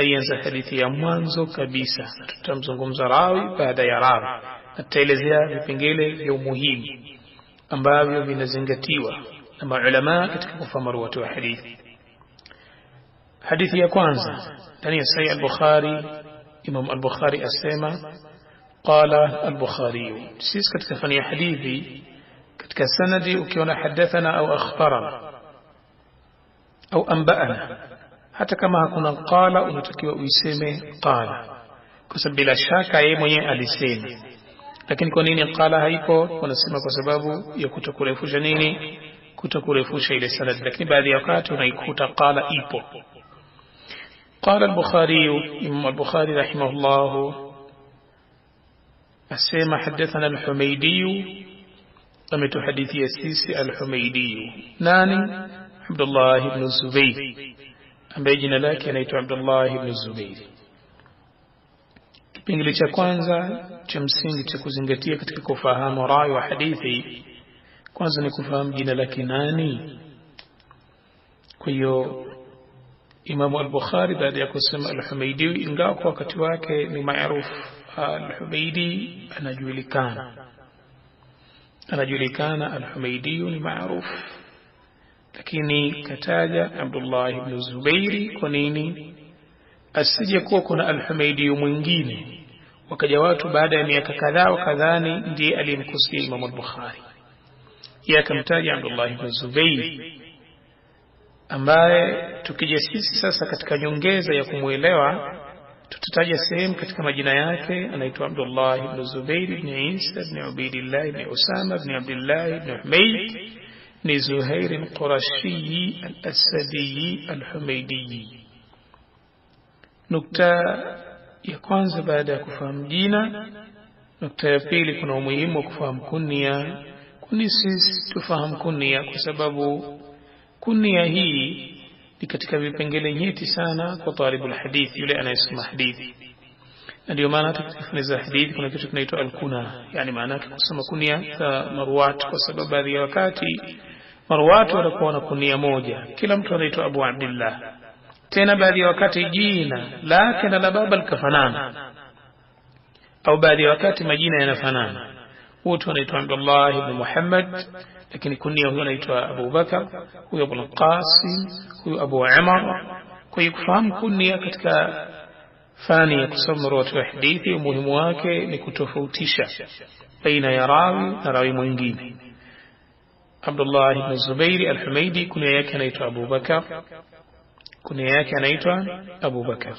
tunaianza hadithi ya mwanzo kabisa. Tutamzungumza rawi baada ya rawi, na tutaelezea vipengele vya umuhimu ambavyo vinazingatiwa na maulama katika kufahamu watu wa hadithi. Hadithi ya kwanza ndani ya Sahih al-Bukhari, Imam al-Bukhari asema qala al-Bukhari. Sisi katika fani ya hadithi katika sanadi ukiona hadathana au akhbarana au anba'ana, hata kama hakuna qala unatakiwa uiseme qala, kwa sababu bila shaka yeye mwenyewe alisema. Lakini kwa nini qala haipo? Wanasema kwa sababu ya kutokurefusha nini, kutokurefusha ile sanad. Lakini baadhi ya wakati unaikuta qala ipo. قال البخاري إمام البخاري رحمه الله أسمى حدثنا الحميدي أمت حديثي السيسي الحميدي ناني عبد الله بن الزبير أم بيجنا لك أنيت عبد الله بن الزبير. kipengele cha kwanza cha msingi cha kuzingatia katika kufahamu rai wa hadithi, kwanza ni kufahamu jina lake nani. Kwa hiyo Imam al-Bukhari baada ya kusema al-Humaydi, ingawa kwa wakati wake ni maarufu al-Humaydi, anajulikana al-Humaydi ni maarufu, lakini kataja Abdullah ibn Zubairi. Kwa nini? Asije kuwa kuna al-Humaydi mwingine wakaja watu baada ya miaka kadhaa wakadhani ndiye aliyemkusia Imam al-Bukhari. Yeye akamtaja Abdullah ibn Zubairi, ambaye tukija sisi sasa katika nyongeza ya kumuelewa tutataja sehemu katika majina yake. Anaitwa Abdullah ibn Zubair ibn Isa ibn Ubaydillah ibn Usama ibn Abdullah ibn Humayd ibn Zuhair al-Qurashi al-Asadi al-Humaydi. Nukta ya kwanza baada ya kufahamu jina. Nukta ya pili, kuna umuhimu wa kufahamu kunia. Kuni sisi tufahamu kunia kwa sababu kunia hii ni katika vipengele nyeti sana kwa talibul hadith, yule anayesoma hadithi. Na ndio maana tukifunza hadithi kuna kitu kinaitwa al-kuna, yani maana yake kusoma kunia za marwat, kwa sababu baadhi ya wakati marwat watakuwa na kunia moja, kila mtu anaitwa Abu Abdullah. Tena baadhi ya wakati jina lake na la baba likafanana, au baadhi ya wakati majina yanafanana. Wote wanaitwa Abdullah ibn Muhammad, lakini kunia huyo anaitwa Abu Bakar, huyo Abu Qasim, huyo Abu Umar. Kwa hiyo kufahamu kunia katika fani ya kusoma watu wa hadithi, umuhimu wake ni kutofautisha baina ya rawi na rawi mwingine. Abdullah ibn Zubair al-Humaydi kunia yake anaitwa Abu Bakar, kunia yake anaitwa Abu Bakar.